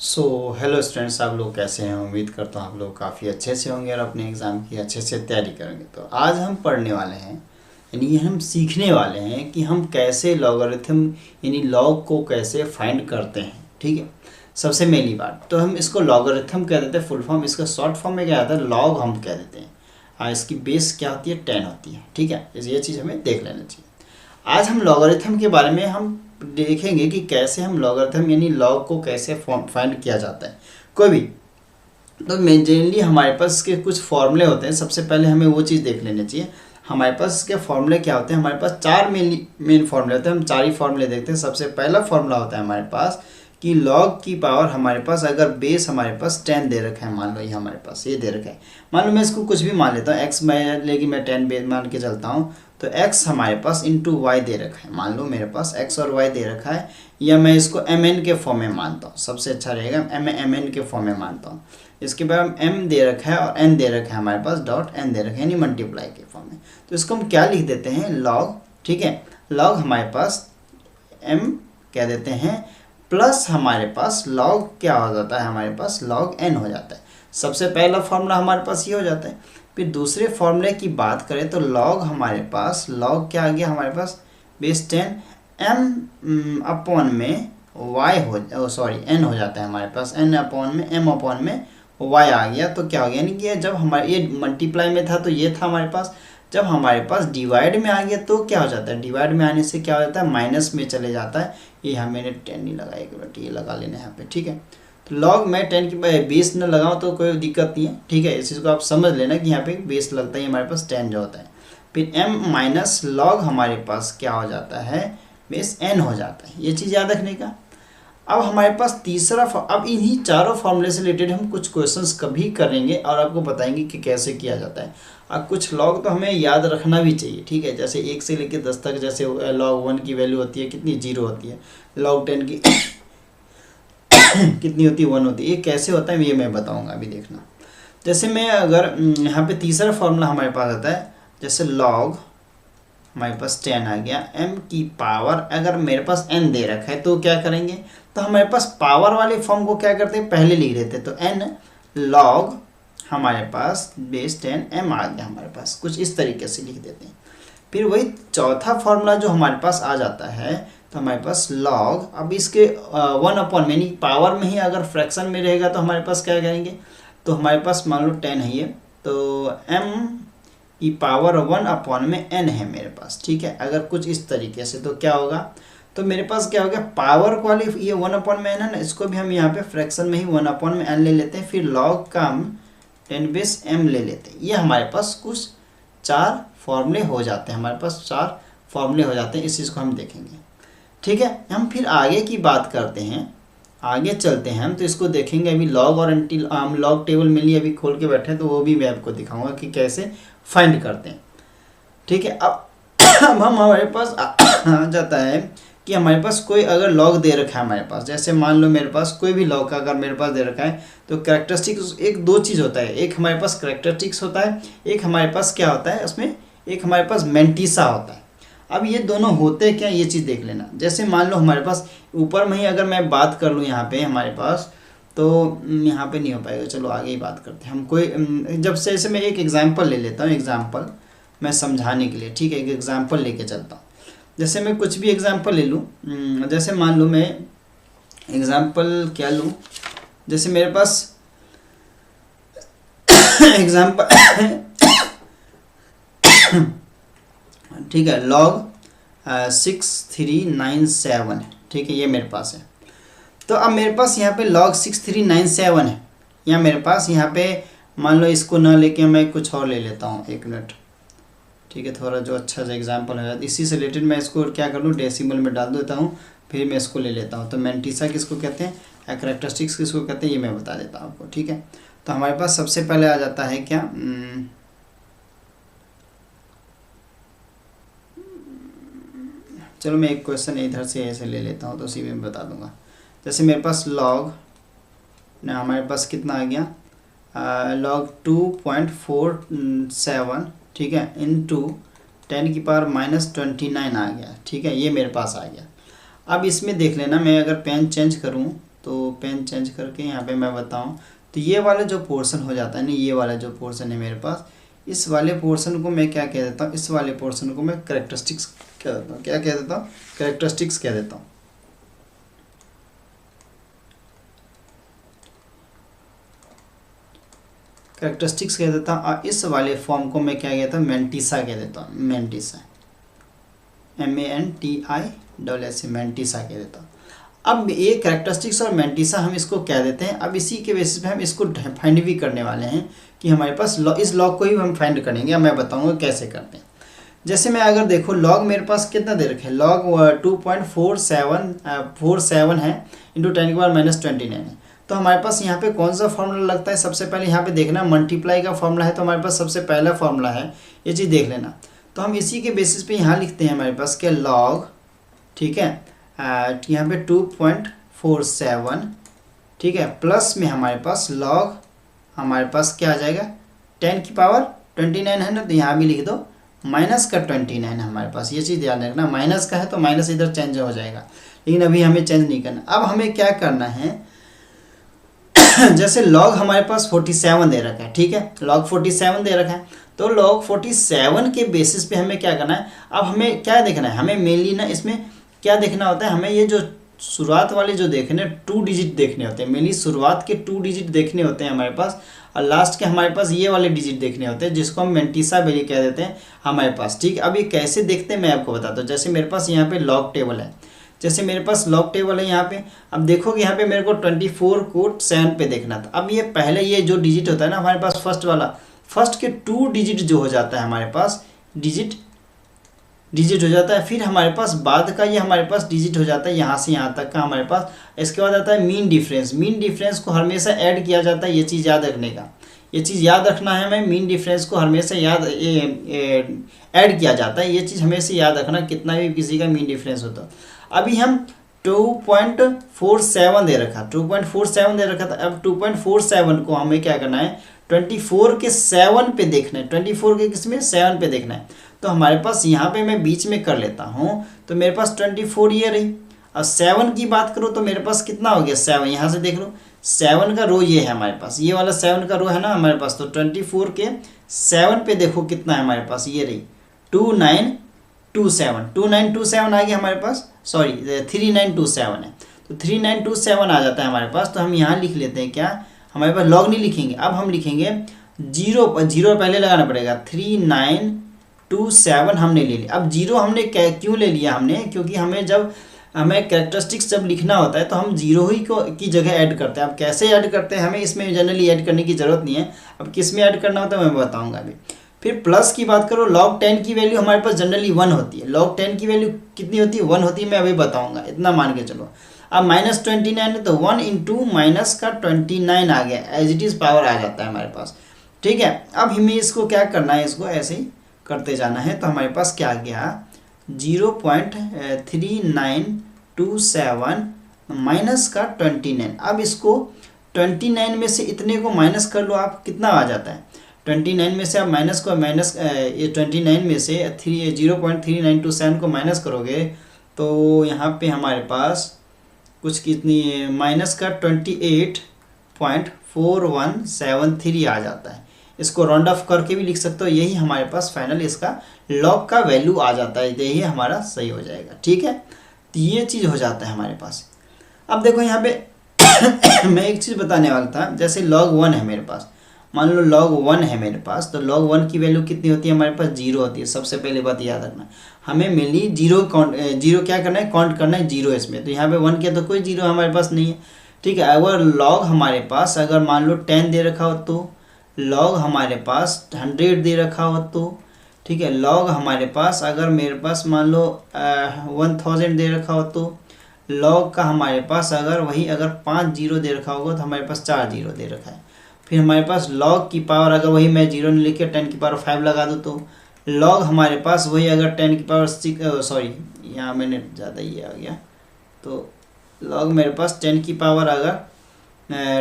So hello students, आप लोग कैसे हैं। उम्मीद करता हूँ आप लोग काफ़ी अच्छे से होंगे और अपने एग्ज़ाम की अच्छे से तैयारी करेंगे। तो आज हम पढ़ने वाले हैं, यानी हम सीखने वाले हैं कि हम कैसे लॉगरिथम यानी लॉग को कैसे फाइंड करते हैं। ठीक है, सबसे पहली बात तो हम इसको लॉगरिथम कह देते हैं, फुल फॉर्म इसका शॉर्ट फॉर्म में क्या आता है, लॉग हम कह देते हैं। इसकी बेस क्या होती है, 10 होती है। ठीक है, ये चीज़ हमें देख लेना चाहिए। आज हम लॉगरिथम के बारे में हम देखेंगे कि कैसे हम लॉगरिथम यानी लॉग को कैसे फाइंड किया जाता है कोई भी। तो मेनली हमारे पास के कुछ फॉर्मूले होते हैं। सबसे पहले हमें वो चीज़ देख लेनी चाहिए हमारे पास इसके फॉर्मूले क्या होते हैं। हमारे पास चार मेन फॉर्मूले होते हैं, हम चार ही फॉर्मूले देखते हैं। सबसे पहला फॉर्मूला होता है हमारे पास कि लॉग की पावर हमारे पास अगर बेस हमारे पास 10 दे रखा है, मान लो ये हमारे पास ये दे रखा है, मान लो मैं इसको कुछ भी मान लेता हूँ एक्स में, लेकिन मैं 10 बेस मान के चलता हूँ। तो x हमारे पास इंटू वाई दे रखा है, मान लो मेरे पास x और y दे रखा है, या मैं इसको mn के फॉर्म में मानता हूँ, सबसे अच्छा रहेगा mn के फॉर्म में मानता हूँ। इसके बाद m दे रखा है और n दे रखा है हमारे पास, डॉट n दे रखा है यानी मल्टीप्लाई के फॉर्म में। तो इसको हम क्या लिख देते हैं, लॉग। ठीक है, लॉग हमारे पास m कह देते हैं, प्लस हमारे पास लॉग क्या हो जाता है, हमारे पास लॉग n हो जाता है। सबसे पहला फॉर्मूला हमारे पास ये हो जाता है। फिर दूसरे फॉर्मूले की बात करें तो लॉग हमारे पास, लॉग क्या आ गया हमारे पास, बेस 10 m अपॉन में y हो, सॉरी n हो जाता है हमारे पास, n अपॉन में m अपॉन में y आ गया। तो क्या हो गया, यानी कि जब हमारे ये मल्टीप्लाई में था तो ये था हमारे पास, जब हमारे पास डिवाइड में आ गया तो क्या हो जाता है, डिवाइड में आने से क्या हो जाता है, माइनस में चले जाता है। ये यहाँ मैंने 10 नहीं लगाया, एक मिनट ये लगा लेना यहाँ पे। ठीक है, तो लॉग में 10 की बेस न लगाओ तो कोई दिक्कत नहीं है। ठीक है, इस चीज़ को आप समझ लेना कि यहाँ पे बेस लगता है, हमारे पास 10 जो होता है। फिर m माइनस लॉग हमारे पास क्या हो जाता है, बेस n हो जाता है। ये चीज़ याद रखने का। अब हमारे पास तीसरा, अब इन्हीं चारों फॉर्मूले से रिलेटेड हम कुछ क्वेश्चंस कभी करेंगे और आपको बताएंगे कि कैसे किया जाता है। अब कुछ लॉग तो हमें याद रखना भी चाहिए। ठीक है, जैसे 1 से लेकर 10 तक, जैसे लॉग 1 की वैल्यू होती है कितनी, 0 होती है। लॉग 10 की कितनी होती है, 1 होती है। ये कैसे होता है ये मैं बताऊंगा, अभी देखना। जैसे मैं अगर यहाँ पे तीसरा फॉर्मूला हमारे पास आता है, जैसे लॉग हमारे पास 10 आ गया, m की पावर अगर मेरे पास n दे रखा है तो क्या करेंगे, तो हमारे पास पावर वाले फॉर्म को क्या करते हैं, पहले लिख देते हैं। तो n लॉग हमारे पास बेस 10 m आ गया हमारे पास, कुछ इस तरीके से लिख देते हैं। फिर वही चौथा फॉर्मूला जो हमारे पास आ जाता है, तो हमारे पास लॉग, अब इसके 1 अपॉन यानी पावर में ही अगर फ्रैक्शन में रहेगा तो हमारे पास क्या करेंगे, तो हमारे पास मान लो 10 है ये, तो m की पावर 1 अपॉन में n है मेरे पास। ठीक है, अगर कुछ इस तरीके से तो क्या होगा, तो मेरे पास क्या हो गया, पावर को वाली ये 1 अपॉन में n है ना, इसको भी हम यहाँ पे फ्रैक्शन में ही 1 अपॉन में n ले लेते हैं। फिर लॉग का हम 10 बेस m ले लेते हैं। ये हमारे पास कुछ 4 फॉर्मूले हो जाते हैं, हमारे पास 4 फॉर्मूले हो जाते हैं। इस चीज़ को हम देखेंगे। ठीक है, हम फिर आगे की बात करते हैं, आगे चलते हैं हम, तो इसको देखेंगे। अभी लॉग और हम लॉग टेबल मिली अभी खोल के बैठे हैं, तो वो भी मैं आपको दिखाऊंगा कि कैसे फाइंड करते हैं। ठीक है, अब हम हमारे पास आ जाता है कि हमारे पास कोई अगर लॉग दे रखा है हमारे पास, जैसे मान लो मेरे पास कोई भी लॉग का अगर मेरे पास दे रखा है, तो कैरेक्टरिस्टिक्स एक दो चीज़ होता है, एक हमारे पास कैरेक्टरिस्टिक्स होता है, एक हमारे पास क्या होता है उसमें, एक हमारे पास मेंटिसा होता है। अब ये दोनों होते क्या, ये चीज़ देख लेना। जैसे मान लो हमारे पास ऊपर में ही अगर मैं बात कर लूँ यहाँ पे हमारे पास, तो यहाँ पे नहीं हो पाएगा, चलो आगे ही बात करते हैं हम। कोई जब से ऐसे मैं एक एग्जांपल ले लेता हूँ, एग्जांपल मैं समझाने के लिए। ठीक है, एक एग्जांपल लेके चलता हूँ। जैसे मैं कुछ भी एग्जांपल ले लूँ, जैसे मान लो मैं एग्जांपल क्या लूँ, जैसे मेरे पास एग्जांपल ठीक है, लॉग 6397 है। ठीक है, ये मेरे पास है। तो अब मेरे पास यहाँ पे log 6397 है, या मेरे पास यहाँ पे मान लो इसको ना लेके मैं कुछ और ले लेता हूँ, एक मिनट। ठीक है, थोड़ा जो अच्छा सा एग्जांपल है, इसी से रिलेटेड मैं इसको क्या कर लूँ, डेसिमल में डाल देता हूँ, फिर मैं इसको ले लेता हूँ। तो मेंटिसा किसको कहते हैं, कैरेक्टरिस्टिक्स किसको कहते हैं, ये मैं बता देता हूँ आपको। ठीक है, तो हमारे पास सबसे पहले आ जाता है क्या, चलो मैं एक क्वेश्चन इधर से ऐसे ले लेता हूँ, तो उसी में बता दूंगा। जैसे मेरे पास लॉग ना, हमारे पास कितना आ गया, लॉग 2.47, ठीक है, इंटू 10 की पावर -29 आ गया। ठीक है, ये मेरे पास आ गया। अब इसमें देख लेना, मैं अगर पेन चेंज करूँ तो पेन चेंज करके यहाँ पे मैं बताऊँ तो ये वाला जो पोर्शन हो जाता है ना, ये वाला जो पोर्शन है मेरे पास, इस वाले पोर्शन को मैं क्या कह देता हूँ, इस वाले पोर्शन को मैं कैरेक्टरिस्टिक्स कह देता हूँ। क्या कह देता हूँ? कैरेक्टरिस्टिक्स कह देता हूँ। कैरेक्टरिस्टिक्स कह देता हूँ। और इस वाले फॉर्म को मैं क्या कहता हूँ? मेंटिसा कह देता हूँ। मेंटिसा, MENTISA, मेंटिसा कह देता हूँ। अब ये कैरेक्टरिस्टिक्स और मेंटिसा हम इसको कह देते हैं। अब इसी के बेसिस पे हम इसको फाइंड भी करने वाले हैं कि हमारे पास इस लॉग को ही हम फाइंड करेंगे। अब मैं बताऊंगा कैसे करते हैं। जैसे मैं अगर देखो लॉग मेरे पास कितना दे रखे है, लॉग 2.47 है इंटू 10⁻⁻29 है। तो हमारे पास यहाँ पे कौन सा फॉर्मूला लगता है? सबसे पहले यहाँ पे देखना मल्टीप्लाई का फॉर्मूला है, तो हमारे पास सबसे पहला फॉर्मूला है, ये चीज़ देख लेना। तो हम इसी के बेसिस पे यहाँ लिखते हैं हमारे पास क्या, लॉग, ठीक है, यहाँ पे 2.47, ठीक है, प्लस में हमारे पास लॉग हमारे पास क्या आ जाएगा, 10⁻29 है ना, तो यहाँ भी लिख दो माइनस का 29 है हमारे पास। ये चीज़ ध्यान रखना, माइनस का है तो माइनस इधर चेंज हो जाएगा, लेकिन अभी हमें चेंज नहीं करना। अब हमें क्या करना है, जैसे लॉग हमारे पास 47 दे रखा है, ठीक है, लॉग 47 दे रखा है, तो लॉग 47 के बेसिस पे हमें क्या करना है, अब हमें क्या देखना है, हमें मेनली ना इसमें क्या देखना होता है, हमें ये जो शुरुआत वाले जो देखने 2 डिजिट देखने होते हैं, मेनली शुरुआत के 2 डिजिट देखने होते हैं हमारे पास, और लास्ट के हमारे पास ये वाले डिजिट देखने होते हैं, जिसको हम मेंटिसा वैल्यू कह देते हैं हमारे पास, ठीक है। अब ये कैसे देखते हैं मैं आपको बताता हूँ। जैसे मेरे पास यहाँ पे लॉग टेबल है, जैसे मेरे पास लॉग टेबल है यहाँ पे, अब देखोगे यहाँ पे मेरे को 24 को 7 पे देखना था। अब ये पहले ये जो डिजिट होता है ना हमारे पास फर्स्ट वाला, फर्स्ट के 2 डिजिट जो हो जाता है हमारे पास डिजिट हो जाता है, फिर हमारे पास बाद का ये हमारे पास डिजिट हो जाता है यहाँ से यहाँ तक का हमारे पास। इसके बाद आता है मीन डिफरेंस। मीन डिफरेंस को हमेशा ऐड किया जाता है, ये चीज़ याद रखने का, ये चीज़ याद रखना है हमें, मीन डिफरेंस को हमेशा ऐड किया जाता है, ये चीज़ हमेशा याद रखना, कितना भी किसी का मीन डिफरेंस होता। अभी हम 2.47 दे रखा, 2.47 दे रखा था। अब 2.47 को हमें क्या करना है, 24 के 7 पे देखना है, 24 के किस में 7 पे देखना है। तो हमारे पास यहाँ पे मैं बीच में कर लेता हूँ, तो मेरे पास 24 ये रही। अब 7 की बात करो तो मेरे पास कितना हो गया, 7, यहाँ से देख लो 7 का रो ये है हमारे पास, ये वाला 7 का रो है ना हमारे पास, तो 24 के 7 पे देखो कितना है हमारे पास, ये रही 2927 आ गया हमारे पास, सॉरी 3927 है, तो 3927 आ जाता है हमारे पास। तो हम यहाँ लिख लेते हैं क्या, हमारे पास लॉग नहीं लिखेंगे, अब हम लिखेंगे जीरो पहले लगाना पड़ेगा, 3927 हमने ले लिया। अब जीरो हमने क्यों ले लिया हमने, क्योंकि हमें कैरेक्टरिस्टिक्स जब लिखना होता है तो हम जीरो ही की जगह ऐड करते हैं। अब कैसे ऐड करते हैं, हमें इसमें जनरली ऐड करने की ज़रूरत नहीं है, अब किस में ऐड करना होता है मैं बताऊंगा अभी। फिर प्लस की बात करो, log 10 की वैल्यू हमारे पास जनरली 1 होती है, log 10 की वैल्यू कितनी होती है, 1 होती है, मैं अभी बताऊंगा, इतना मान के चलो। अब -29 है तो 1 इंटू माइनस का 29 आ गया, एज इट इज़ पावर आ जाता है हमारे पास, ठीक है। अब हमें इसको क्या करना है, इसको ऐसे ही करते जाना है। तो हमारे पास क्या गया, 0.3927 माइनस का 29। अब इसको 29 में से इतने को माइनस कर लो आप, कितना आ जाता है, 29 में से आप ये 29 में से 0.3927 को माइनस करोगे तो यहाँ पे हमारे पास कुछ कितनी माइनस का 28.4173 आ जाता है। इसको राउंड ऑफ करके भी लिख सकते हो, यही हमारे पास फाइनल इसका लॉग का वैल्यू आ जाता है, यही हमारा सही हो जाएगा, ठीक है। तो ये चीज़ हो जाता है हमारे पास। अब देखो यहाँ पे मैं एक चीज़ बताने वाला था, जैसे log 1 है मेरे पास, मान लो log 1 है मेरे पास, तो log 1 की वैल्यू कितनी होती है हमारे पास, 0 होती है। सबसे पहले बात याद रखना, हमें मेनली जीरो क्या करना है, काउंट करना है जीरो इसमें। तो यहाँ पे 1 किया तो कोई जीरो हमारे पास नहीं है, ठीक है। अगर log हमारे पास अगर मान लो 10 दे रखा हो तो, log हमारे पास 100 दे रखा हो तो, ठीक है। log हमारे पास अगर मेरे पास मान लो 1000 दे रखा हो तो, log का हमारे पास अगर 5 जीरो दे रखा होगा तो हमारे पास 4 जीरो दे रखा है। फिर हमारे पास log की पावर अगर वही मैं जीरो नहीं लिख के 10 की पावर 5 लगा दूँ तो log हमारे पास वही अगर 10 की पावर 6 सॉरी यहाँ मैंने ज़्यादा ये आ गया, तो log मेरे पास 10 की पावर अगर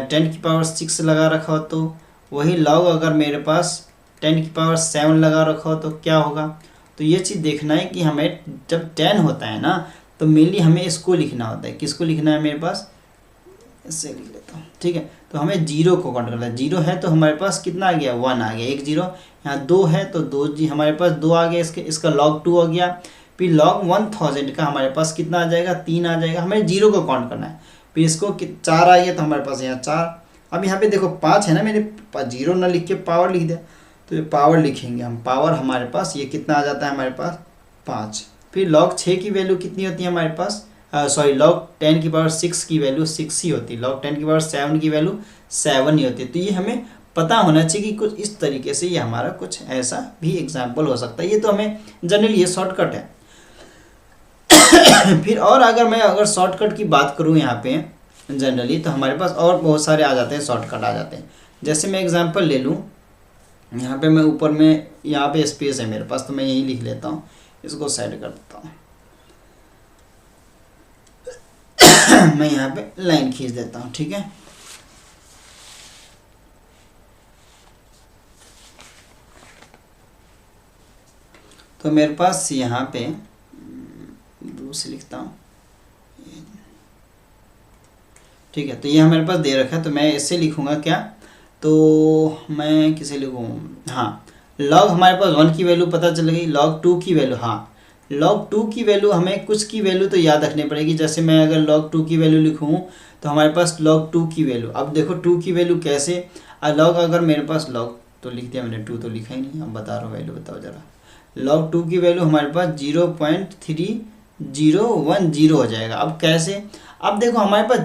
10 की पावर 6 लगा रखा हो तो वही log अगर मेरे पास 10 की पावर 7 लगा रखा हो तो क्या होगा। तो ये चीज़ देखना है कि हमें जब 10 होता है ना तो मेनली हमें इसको लिखना होता है, किसको लिखना है मेरे पास, इससे लिख लेता हूँ, ठीक है। तो हमें जीरो को काउंट करना है, जीरो है तो हमारे पास कितना आ गया, 1 आ गया, एक जीरो। यहाँ 2 है तो 2 जी हमारे पास 2 आ गया, इसका log 2 आ गया। फिर log 1000 का हमारे पास कितना आ जाएगा, 3 आ जाएगा। हमें जीरो को काउंट करना है। फिर इसको 4 आ गया तो हमारे पास यहाँ 4। अब यहाँ पे देखो 5 है ना, मैंने जीरो ना लिख के पावर लिख दिया, तो ये पावर लिखेंगे हम। पावर हमारे पास ये कितना आ जाता है हमारे पास, 5। फिर log 6 की वैल्यू कितनी होती है हमारे पास, सॉरी log 10 की पावर 6 की वैल्यू 6 ही होती है। log 10 की पावर 7 की वैल्यू 7 ही होती है। तो ये हमें पता होना चाहिए कि कुछ इस तरीके से ये हमारा कुछ ऐसा भी एग्जाम्पल हो सकता है। ये तो हमें जनरली ये शॉर्टकट है। फिर और अगर शॉर्टकट की बात करूँ यहाँ पे जनरली, तो हमारे पास और बहुत सारे आ जाते हैं, शॉर्टकट आ जाते हैं। जैसे मैं एग्जांपल ले लूँ, यहाँ पे मैं ऊपर में यहाँ पे स्पेस है मेरे पास, तो मैं यही लिख लेता हूँ, इसको सेट कर देता हूँ। मैं यहाँ पे लाइन खींच देता हूँ, ठीक है। तो मेरे पास यहाँ पे ब्लू से लिखता हूँ, ठीक है। तो ये मेरे पास दे रखा है, तो मैं इससे लिखूँगा क्या, तो मैं किसे लिखूँ, हाँ log हमारे पास 1 की वैल्यू पता चल गई, log 2 की वैल्यू, हाँ log 2 की वैल्यू हमें कुछ की वैल्यू तो याद रखनी पड़ेगी। जैसे मैं अगर log 2 की वैल्यू लिखूँ तो हमारे पास log 2 की वैल्यू, अब देखो 2 की वैल्यू कैसे, log अगर मेरे पास log तो लिख दिया मैंने, 2 तो लिखा ही नहीं, अब बता रहा हूँ वैल्यू, बताओ ज़रा। log 2 की वैल्यू हमारे पास 0.3010 हो जाएगा। अब कैसे, अब देखो हमारे पास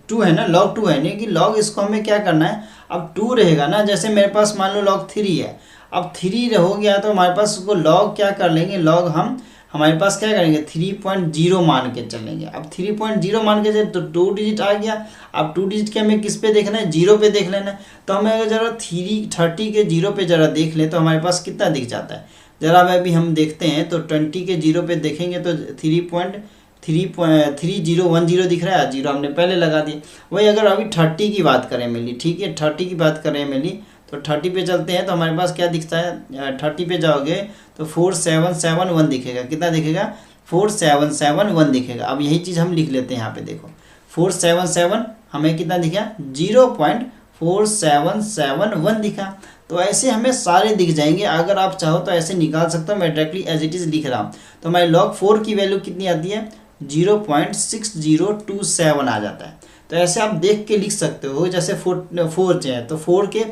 2 है ना, log 2 है, नहीं कि log, इसको हमें क्या करना है, अब 2 रहेगा ना, जैसे मेरे पास मान लो log 3 है, अब 3 हो गया तो हमारे पास उसको log क्या कर लेंगे, log हमारे पास क्या करेंगे, 3.0 मान के चलेंगे। अब 3.0 मान के चले तो 2 डिजिट आ गया। अब 2 डिजिट के हमें किस पे देखना है, 0 पे देख लेना है। तो हमें अगर ज़रा 30 के 0 पे ज़रा देख ले तो हमारे पास कितना दिख जाता है, ज़रा अभी हम देखते हैं। तो 20 के 0 पे देखेंगे तो 3.3010 दिख रहा है, 0 हमने पहले लगा दिया। वही अगर अभी 30 की बात करें मेनली, ठीक है, 30 की बात करें मेनली, तो 30 पे चलते हैं तो हमारे पास क्या दिखता है, 30 पे जाओगे तो 4771 दिखेगा। कितना दिखेगा, 4771 दिखेगा। अब यही चीज़ हम लिख लेते हैं यहाँ पे, देखो 477 हमें कितना दिखा, 0.4771 दिखा। तो ऐसे हमें सारे दिख जाएंगे। अगर आप चाहो तो ऐसे निकाल सकते हो, मैं डायरेक्टली एज इट इज़ लिख रहा हूँ। तो हमारे log 4 की वैल्यू कितनी आती है, 0.6027 आ जाता है। तो ऐसे आप देख के लिख सकते हो। जैसे 4 है तो 4 के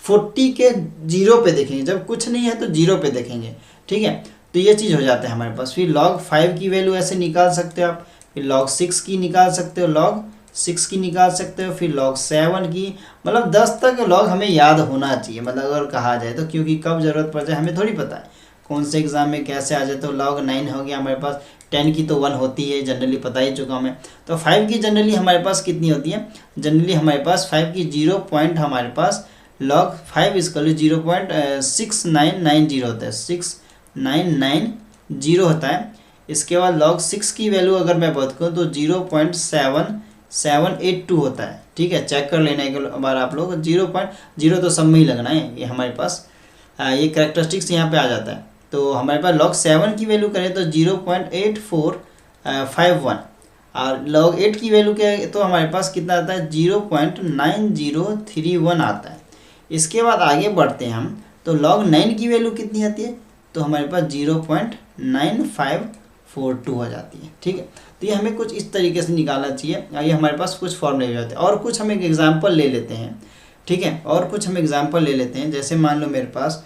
40 के 0 पे देखेंगे, जब कुछ नहीं है तो 0 पे देखेंगे, ठीक है। तो ये चीज़ हो जाता है हमारे पास। फिर log 5 की वैल्यू ऐसे निकाल सकते हो आप, फिर log 6 की निकाल सकते हो, log 6 की निकाल सकते हो, फिर log 7 की, मतलब 10 तक log हमें याद होना चाहिए, मतलब अगर कहा जाए तो, क्योंकि कब ज़रूरत पड़ जाए हमें थोड़ी पता है, कौन से एग्ज़ाम में कैसे आ जाए। तो log 9 हो गया हमारे पास, 10 की तो 1 होती है, जनरली पता ही चुका हमें। तो 5 की जनरली हमारे पास कितनी होती है, जनरली हमारे पास 5 की 0 पॉइंट हमारे पास log 5 इसका 0.6990 होता है, 6990 होता है। इसके बाद log 6 की वैल्यू अगर मैं बात करूँ तो 0.7782 होता है, ठीक है। चेक कर लेना एक बार आप लोग, 0.0 तो सब में ही लगना है ये हमारे पास, ये कैरेक्टरिस्टिक्स यहाँ पे आ जाता है। तो हमारे पास log 7 की वैल्यू करें तो 0.8451, और log 8 की वैल्यू क्या है तो हमारे पास कितना आता है, 0.9031 आता है। इसके बाद आगे बढ़ते हैं हम, तो log 9 की वैल्यू कितनी आती है, तो हमारे पास 0.9542 हो जाती है, ठीक है। तो ये हमें कुछ इस तरीके से निकालना चाहिए। ये हमारे पास कुछ फॉर्मूले हो जाते हैं। और कुछ हम एक एग्जांपल ले लेते हैं, ठीक है, और कुछ हम एग्जांपल ले लेते हैं। जैसे मान लो मेरे पास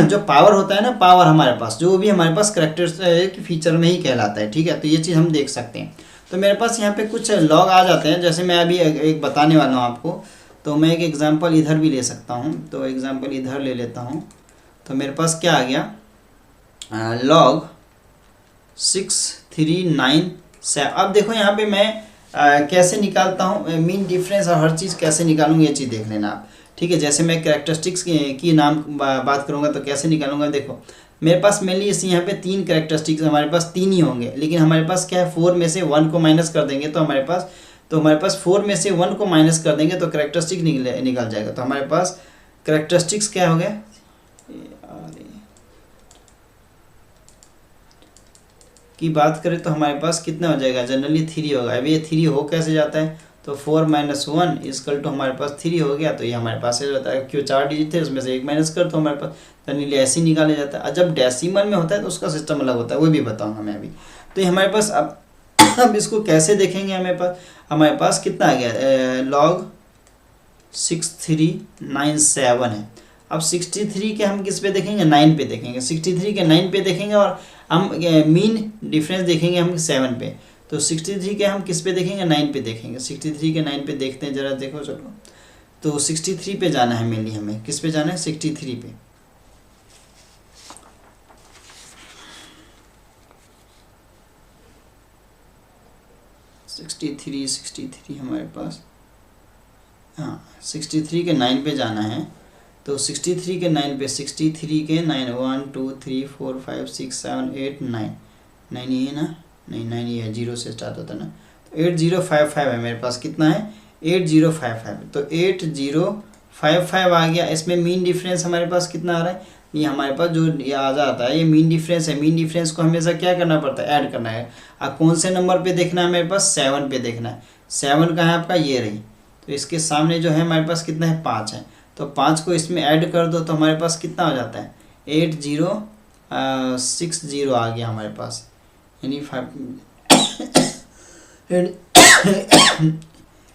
जो पावर होता है ना, पावर हमारे पास जो भी हमारे पास कैरेक्टर फीचर में ही कहलाता है, ठीक है। तो ये चीज़ हम देख सकते हैं। तो मेरे पास यहाँ पे कुछ लॉग आ जाते हैं, जैसे मैं अभी एक बताने वाला हूँ आपको। तो मैं एक एग्जांपल इधर भी ले सकता हूँ, तो एग्जांपल इधर ले लेता हूँ। तो मेरे पास क्या आ गया, log 6397। अब देखो यहाँ पे मैं कैसे निकालता हूँ मीन डिफरेंस, और हर चीज़ कैसे निकालूंगा ये चीज़ देख लेना आप, ठीक है। जैसे मैं कैरेक्टरिस्टिक्स की नाम बात करूँगा तो कैसे निकालूंगा, देखो मेरे पास मेनली इस यहाँ पे 3 कैरेक्टरिस्टिक्स हमारे पास 3 ही होंगे, लेकिन हमारे पास क्या है, 4 में से 1 को माइनस कर देंगे तो हमारे पास 4 में से 1 को माइनस कर देंगे तो कैरेक्टरिस्टिक निकल जाएगा। तो हमारे पास कैरेक्टरिस्टिक्स क्या हो गया, की बात करें तो हमारे पास कितना हो जाएगा, जनरली 3 होगा। अब ये 3 हो कैसे जाता है, तो 4 - 1 इक्वल टू हमारे पास 3 हो गया, तो ये हमारे पास ऐसे होता है। क्यों 4 डिजिट थे उसमें से 1 माइनस कर तो हमारे पास जनरली ऐसे ही निकाले जाता है। और जब डेसिमल में होता है तो उसका सिस्टम अलग होता है, वो भी बताऊँगा मैं अभी। तो ये हमारे पास अब इसको कैसे देखेंगे, हमारे पास कितना आ गया, log 6397 है। अब 63 के हम किस पे देखेंगे, 9 पे देखेंगे। 63 के 9 पे देखेंगे और हम मीन डिफरेंस देखेंगे हम 7 पे। तो 63 के हम किस पे देखेंगे, 9 पे देखेंगे। 63 के 9 पे देखते हैं ज़रा, देखो चलो। तो 63 पे जाना है मेनली, हमें किस पे जाना है, 63 पे। सिक्सटी थ्री हमारे पास, हाँ 63 के 9 पे जाना है। तो 63 के 9 पे, 63 के 9, 1 2 3 4 5 6 7 8 9, 9 ये ना, नहीं 9 ये है, 0 से स्टार्ट होता है ना। तो 8055 है मेरे पास, कितना है 8055। तो 8055 आ गया। इसमें मीन डिफरेंस हमारे पास कितना आ रहा है, ये हमारे पास जो ये आ जाता है, ये मीन डिफरेंस है। मीन डिफरेंस को हमेशा क्या करना पड़ता है, ऐड करना है। अब कौन से नंबर पे देखना है, मेरे पास 7 पे देखना है। 7 कहाँ है आपका, ये रही। तो इसके सामने जो है हमारे पास कितना है, 5 है। तो 5 को इसमें ऐड कर दो तो हमारे पास कितना हो जाता है, 8060 आ गया हमारे पास, यानी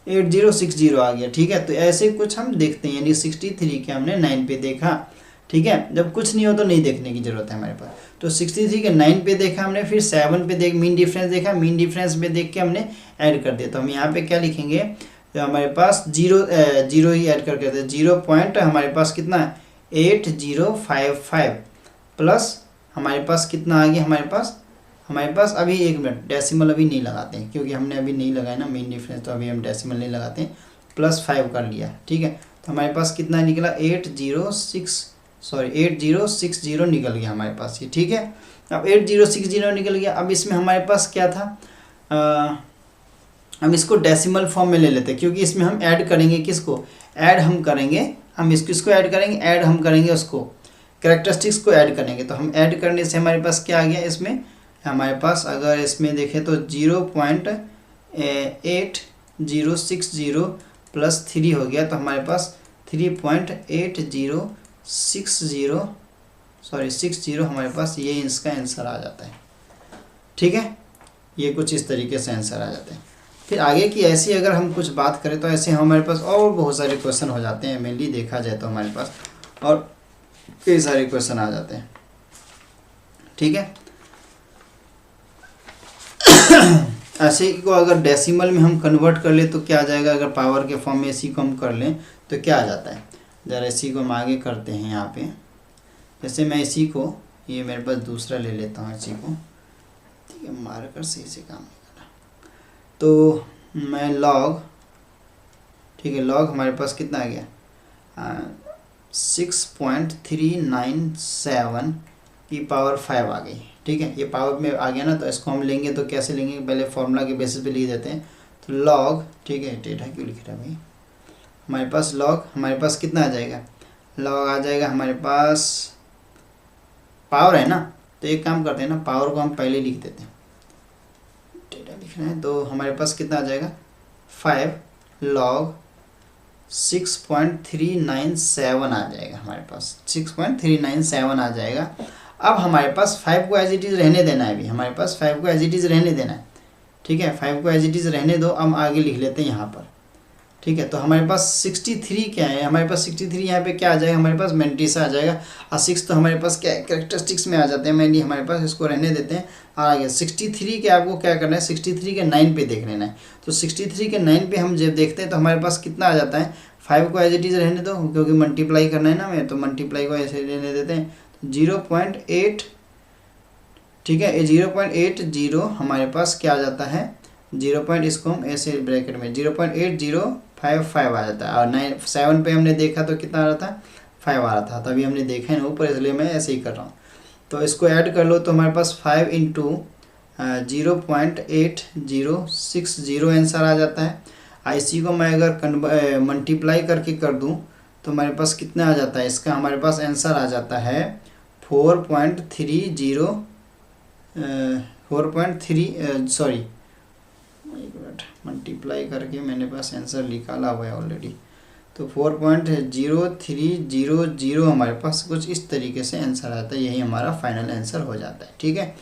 8060 आ गया। ठीक है, तो ऐसे कुछ हम देखते हैं, यानी 63 के हमने 9 पे देखा। ठीक है, जब कुछ नहीं हो तो नहीं देखने की जरूरत है हमारे पास। तो 63 के 9 पे देखा हमने, फिर 7 पे देख मीन डिफरेंस देखा, मीन डिफरेंस पे देख के हमने ऐड कर दिया। तो हम यहाँ पे क्या लिखेंगे, तो हमारे पास जीरो ही ऐड करके देते, 0 पॉइंट हमारे पास कितना है 8055 प्लस हमारे पास कितना आ गया, हमारे पास अभी 1 मिनट, डेसिमल अभी नहीं लगाते हैं क्योंकि हमने अभी नहीं लगाया ना मीन डिफरेंस, तो अभी हम डेसिमल नहीं लगाते हैं। +5 कर लिया। ठीक है, तो हमारे पास कितना निकला, 8060 निकल गया हमारे पास ये। ठीक है, अब 8060 निकल गया। अब इसमें हमारे पास क्या था, हम इसको डेसिमल फॉर्म में ले लेते हैं, क्योंकि इसमें हम ऐड करेंगे किसको, ऐड हम करेंगे, हम किसको ऐड करेंगे, ऐड हम करेंगे उसको, कैरेक्टरिस्टिक्स को ऐड करेंगे। तो हम ऐड करने से हमारे पास क्या आ गया, इसमें हमारे पास अगर इसमें देखें तो 0.8060 प्लस 3 हो गया, तो हमारे पास 3.8060 हमारे पास ये इसका आंसर आ जाता है। ठीक है, ये कुछ इस तरीके से आंसर आ जाते हैं। फिर आगे की ऐसी अगर हम कुछ बात करें तो ऐसे हमारे पास और बहुत सारे क्वेश्चन हो जाते हैं। मेनली देखा जाए तो हमारे पास और कई सारे क्वेश्चन आ जाते हैं। ठीक है, ऐसे को अगर डेसिमल में हम कन्वर्ट कर ले तो क्या आ जाएगा, अगर पावर के फॉर्म में इसी को हम कर लें तो क्या आ जाता है। ज़रा इसी को हम आगे करते हैं। यहाँ पे जैसे मैं इसी को, ये मेरे पास दूसरा ले लेता हूँ इसी को। ठीक है, मार्कर सही से काम नहीं कर रहा, तो मैं लॉग, ठीक है, लॉग हमारे पास कितना आ गया, 6.397 की पावर 5 आ गई। ठीक है, ये पावर में आ गया ना, तो इसको हम लेंगे तो कैसे लेंगे, पहले फॉर्मूला के बेसिस पे लिख देते हैं। तो लॉग, ठीक है, टेढ़ा क्यों लिख रहा है भाई, हमारे पास लॉग हमारे पास कितना आ जाएगा, लॉग आ जाएगा हमारे पास, पावर है ना, तो एक काम करते हैं ना, पावर को हम पहले लिख देते हैं, टेढ़ा लिखना है। तो हमारे पास कितना आ जाएगा, 5 लॉग 6.397 आ जाएगा हमारे पास, 6.397 आ जाएगा। अब हमारे पास 5 को एज इट इज़ रहने देना है, अभी हमारे पास 5 को एज इट इज़ रहने देना है। ठीक है, 5 को एज इट इज़ रहने दो, हम आगे लिख लेते हैं यहाँ पर। ठीक है, तो हमारे पास 63 क्या है, हमारे पास 63 यहाँ पे क्या आ जाएगा, हमारे पास मैंटिस आ जाएगा, और 6 तो हमारे पास क्या है, कैरेक्टरिस्टिक्स में आ जाते हैं। मैंने हमारे पास इसको रहने देते हैं। और आगे 63 के आपको क्या करना है, 63 के 9 पे देख लेना है। तो 63 के 9 पे हम जब देखते हैं तो हमारे पास कितना आ जाता है, 5 को एज इट इज़ रहने दो क्योंकि मल्टीप्लाई करना है ना हमें, तो मल्टीप्लाई को ऐसे रहने देते हैं। 0.8, ठीक है, 0.80 हमारे पास क्या आ जाता है, 0. इसको हम ऐसे ब्रैकेट में 0.8055 आ जाता है। और 7 पे हमने देखा तो कितना आ रहा था, 5 आ रहा था, तभी हमने देखा है ना ऊपर, इसलिए मैं ऐसे ही कर रहा हूँ। तो इसको ऐड कर लो तो हमारे पास 5 × 0.8060 आंसर आ जाता है। इसी को मैं अगर मल्टीप्लाई करके कर दूँ तो हमारे पास कितना आ जाता है, इसका हमारे पास आंसर आ जाता है 4.30 4.3 सॉरी, एक मिनट, मल्टीप्लाई करके मैंने पास आंसर निकाला हुआ है ऑलरेडी। तो 4.0300 हमारे पास कुछ इस तरीके से आंसर आता है, यही हमारा फाइनल आंसर हो जाता है। ठीक है,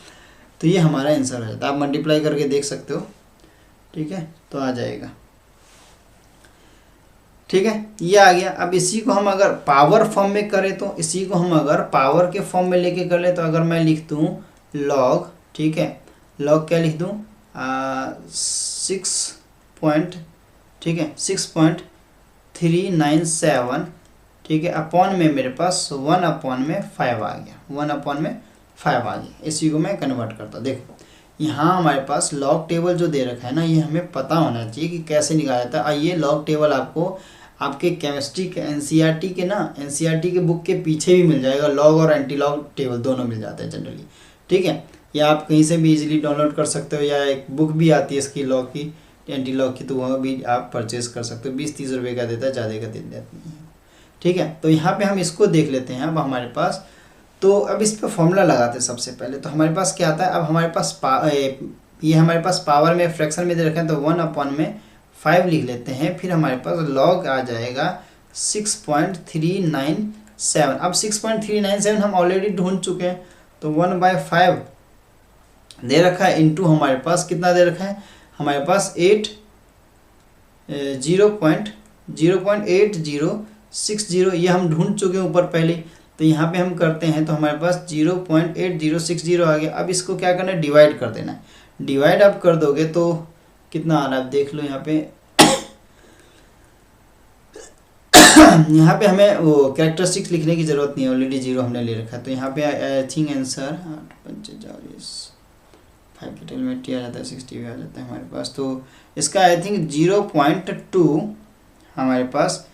तो ये हमारा आंसर हो जाता है। आप मल्टीप्लाई करके देख सकते हो। ठीक है, तो आ जाएगा। ठीक है, ये आ गया। अब इसी को हम अगर पावर फॉर्म में करें, तो इसी को हम अगर पावर के फॉर्म में लेके कर ले, तो अगर मैं लिख दूँ लॉग, ठीक है, लॉग क्या लिख दूँ 6 पॉइंट, ठीक है 6.397, ठीक है, अपॉन में मेरे पास 1/5 आ गया, 1/5 आ गया। इसी को मैं कन्वर्ट करता हूँ। देखो यहाँ हमारे पास लॉग टेबल जो दे रखा है ना, ये हमें पता होना चाहिए कि कैसे निकाला जाता है। आइए, लॉग टेबल आपको आपके केमिस्ट्री के एनसीईआरटी के ना, एनसीईआरटी के बुक के पीछे भी मिल जाएगा। लॉग और एंटी लॉग टेबल दोनों मिल जाते हैं जनरली। ठीक है, या आप कहीं से भी इजीली डाउनलोड कर सकते हो, या एक बुक भी आती है इसकी लॉग की, एंटी लॉग की, तो वह भी आप परचेज कर सकते हो। 20-30 रुपये का देता है, ज़्यादा का देता नहीं है। ठीक है, तो यहाँ पे हम इसको देख लेते हैं। अब हमारे पास, तो अब इस पर फॉर्मूला लगाते हैं सबसे पहले। तो हमारे पास क्या आता है, अब हमारे पास ये हमारे पास पावर में फ्रैक्शन में दे रखा है, तो 1/5 लिख लेते हैं। फिर हमारे पास लॉग आ जाएगा 6.397। अब 6.397 हम ऑलरेडी ढूंढ चुके हैं, तो 1/5 दे रखा है, इंटू हमारे पास कितना दे रखा है, हमारे पास 0.8060, ये हम ढूंढ चुके हैं ऊपर पहले। तो यहाँ पे हम करते हैं, तो हमारे पास 0.8060 आ गया। अब इसको क्या करना है, डिवाइड कर देना है। डिवाइड आप कर दोगे तो कितना आ रहा है, आप देख लो यहाँ पे। यहाँ पे हमें वो कैरेक्टरिस्टिक्स लिखने की ज़रूरत नहीं है, ऑलरेडी 0 हमने ले रखा है। तो यहाँ पे आई थिंक आंसर 5 कैपिटल में टी आ जाता है, 60 भी आ जाता है हमारे पास। तो इसका आई थिंक 0.2 हमारे पास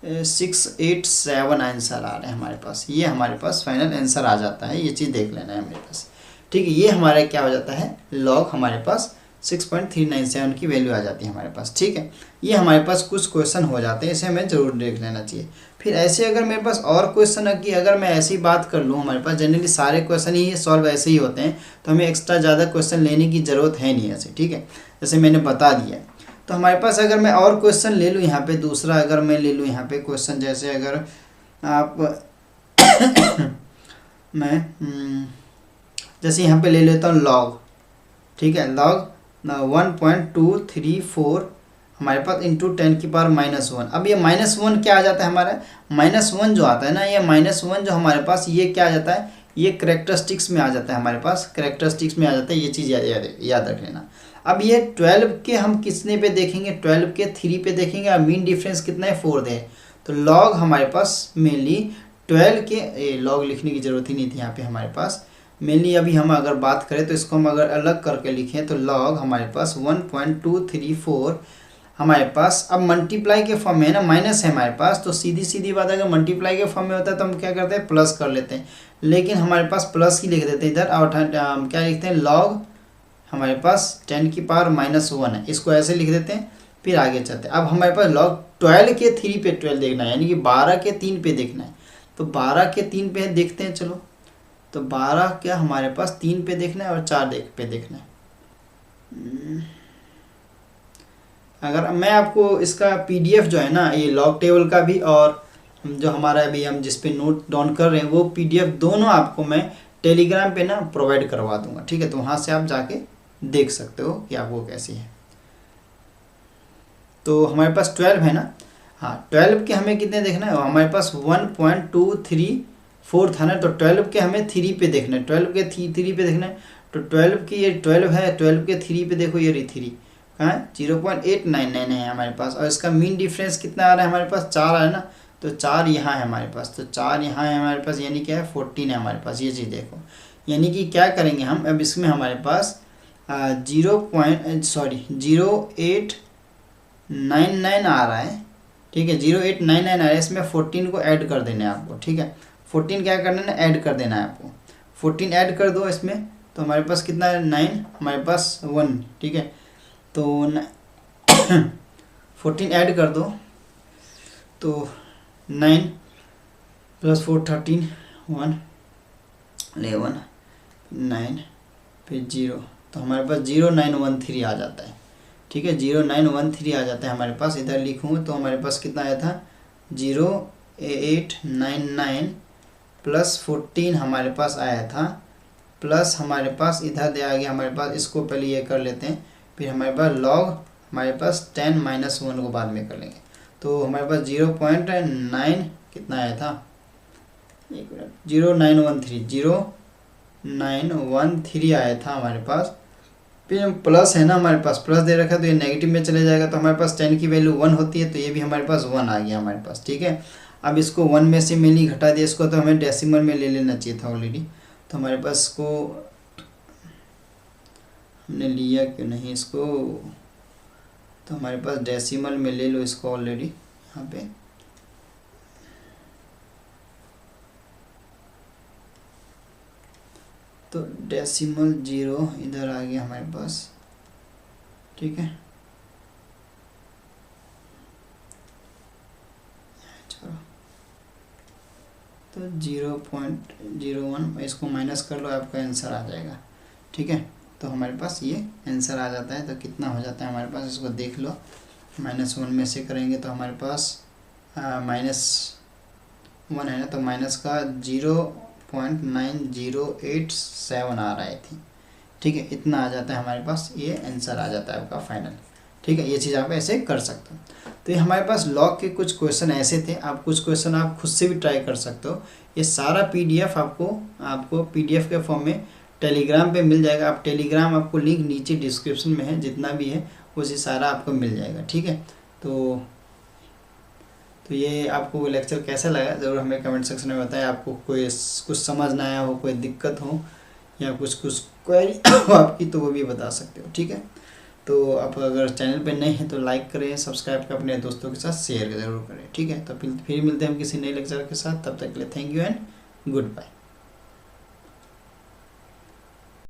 687 आंसर आ रहे हैं हमारे पास। ये हमारे पास फाइनल आंसर आ जाता है, ये चीज़ देख लेना है मेरे पास। ठीक है, ये हमारा क्या हो जाता है, लॉग हमारे पास 6.397 की वैल्यू आ जाती है हमारे पास। ठीक है, ये हमारे पास कुछ क्वेश्चन हो जाते हैं, इसे हमें ज़रूर देख लेना चाहिए। फिर ऐसे अगर मेरे पास और क्वेश्चन है कि अगर मैं ऐसी बात कर लूँ, हमारे पास जनरली सारे क्वेश्चन ही सॉल्व ऐसे ही होते हैं, तो हमें एक्स्ट्रा ज़्यादा क्वेश्चन लेने की ज़रूरत है नहीं ऐसे। ठीक है, जैसे मैंने बता दिया। तो हमारे पास अगर मैं और क्वेश्चन ले लूँ यहाँ पे, दूसरा अगर मैं ले लूँ यहाँ पे क्वेश्चन, जैसे अगर आप मैं जैसे यहाँ पे ले लेता हूँ लॉग। ठीक है, लॉग 1.234 हमारे पास इंटू 10⁻⁻1। अब ये -1 क्या आ जाता है हमारा, -1 जो आता है ना, ये -1 जो हमारे पास ये क्या आ जाता है, ये करेक्टरिस्टिक्स में आ जाता है हमारे पास, करेक्टरिस्टिक्स में आ जाता है। ये चीज़ याद रख लेना। अब ये 12 के हम किसने पे देखेंगे, 12 के 3 पे देखेंगे। और मीन डिफरेंस कितना है, 4 दे। तो लॉग हमारे पास मेनली 12 के, लॉग लिखने की ज़रूरत ही नहीं थी यहाँ पे हमारे पास। मेनली अभी हम अगर बात करें, तो इसको हम अगर अलग करके लिखें, तो लॉग हमारे पास 1.234 हमारे पास। अब मल्टीप्लाई के फॉर्म में है ना, माइनस है हमारे पास, तो सीधी बात अगर मल्टीप्लाई के फॉर्म में होता है तो हम क्या करते हैं, प्लस कर लेते हैं। लेकिन हमारे पास प्लस ही लिख देते हैं इधर, और क्या लिखते हैं, लॉग हमारे पास 10⁻⁻1 है, इसको ऐसे लिख देते हैं। फिर आगे चलते हैं। अब हमारे पास लॉग 12 के 3 पे 12 देखना है, यानी कि 12 के 3 पे देखना है। तो 12 के 3 पे देखते हैं, चलो। तो 12 क्या हमारे पास 3 पे देखना है और 4 पे देखना है। अगर मैं आपको इसका PDF जो है ना, ये लॉग टेबल का भी, और जो हमारा अभी हम जिस पे नोट डाउन कर रहे हैं, वो PDF दोनों आपको मैं टेलीग्राम पे ना प्रोवाइड करवा दूंगा। ठीक है, तो वहाँ से आप जाके देख सकते हो कि आपको कैसी है। तो हमारे पास 12 है ना, हाँ 12 के हमें कितने देखना है, हमारे पास 1.234 था ना, तो 12 के हमें 3 पे देखना है, 12 के 3 पे देखना है। तो 12 की ये 12 है, 12 के 3 पे देखो, ये 3 कहाँ है, 0.899 है हमारे पास। और इसका मीन डिफरेंस कितना आ रहा है हमारे पास, 4 है ना, तो 4 यहाँ है हमारे पास, तो 4 यहाँ है हमारे पास, यानी क्या है 14 है हमारे पास। ये चीज़ देखो, यानी कि क्या करेंगे हम, अब इसमें हमारे पास 0.0899 आ रहा है। ठीक है, 0899 आ रहा है, इसमें 14 को ऐड कर देना है आपको। ठीक है, 14 क्या करना है ना, ऐड कर देना है आपको। 14 ऐड कर दो इसमें, तो हमारे पास कितना है, 9 हमारे पास 1। ठीक है, तो 14 ऐड कर दो, तो 9 + 4 13 1 11 9 फिर 0 तो हमारे पास 0913 आ जाता है। ठीक है, 0913 आ जाता है हमारे पास। इधर लिखूँ तो हमारे पास कितना आया था, 0899 प्लस 14 हमारे पास आया था, प्लस हमारे पास इधर दे आ गया हमारे पास, इसको पहले ये कर लेते हैं, फिर हमारे पास लॉग हमारे पास 10 - 1 को बाद में कर लेंगे। तो हमारे पास 0.9 कितना आया था, 0913 आया था हमारे पास। फिर प्लस है ना हमारे पास, प्लस दे रखा है तो ये नेगेटिव में चले जाएगा, तो हमारे पास 10 की वैल्यू 1 होती है, तो ये भी हमारे पास 1 आ गया हमारे पास। ठीक है, अब इसको 1 में से मैंने घटा दिया इसको, तो हमें डेसिमल में ले लेना चाहिए था ऑलरेडी। तो हमारे पास इसको हमने लिया क्यों नहीं इसको, तो हमारे पास डेसिमल में ले लो इसको ऑलरेडी यहाँ पे। तो डेसिमल 0 इधर आ गया हमारे पास। ठीक है, चलो तो 0.01 इसको माइनस कर लो, आपका आंसर आ जाएगा। ठीक है, तो हमारे पास ये आंसर आ जाता है। तो कितना हो जाता है हमारे पास, इसको देख लो, -1 में से करेंगे तो हमारे पास -1 है ना, तो माइनस का 0.9087 आ रहा है थी। ठीक है, इतना आ जाता है हमारे पास, ये आंसर आ जाता है आपका फाइनल। ठीक है, ये चीज़ आप ऐसे कर सकते हो। तो ये हमारे पास लॉग के कुछ क्वेश्चन ऐसे थे, आप कुछ क्वेश्चन आप खुद से भी ट्राई कर सकते हो। ये सारा PDF आपको PDF के फॉर्म में टेलीग्राम पे मिल जाएगा। आप टेलीग्राम, आपको लिंक नीचे डिस्क्रिप्शन में है, जितना भी है उसी सारा आपको मिल जाएगा। ठीक है, तो ये आपको लेक्चर कैसा लगा ज़रूर हमें कमेंट सेक्शन में बताएं। आपको कोई कुछ समझ ना आया हो, कोई दिक्कत हो या कुछ क्वेरी हो आपकी, तो वो भी बता सकते हो। ठीक है, तो आप अगर चैनल पे नए हैं तो लाइक करें, सब्सक्राइब कर अपने दोस्तों के साथ शेयर ज़रूर करें। ठीक है, तो फिर मिलते हैं हम किसी नए लेक्चर के साथ, तब तक के लिए thank you and good bye.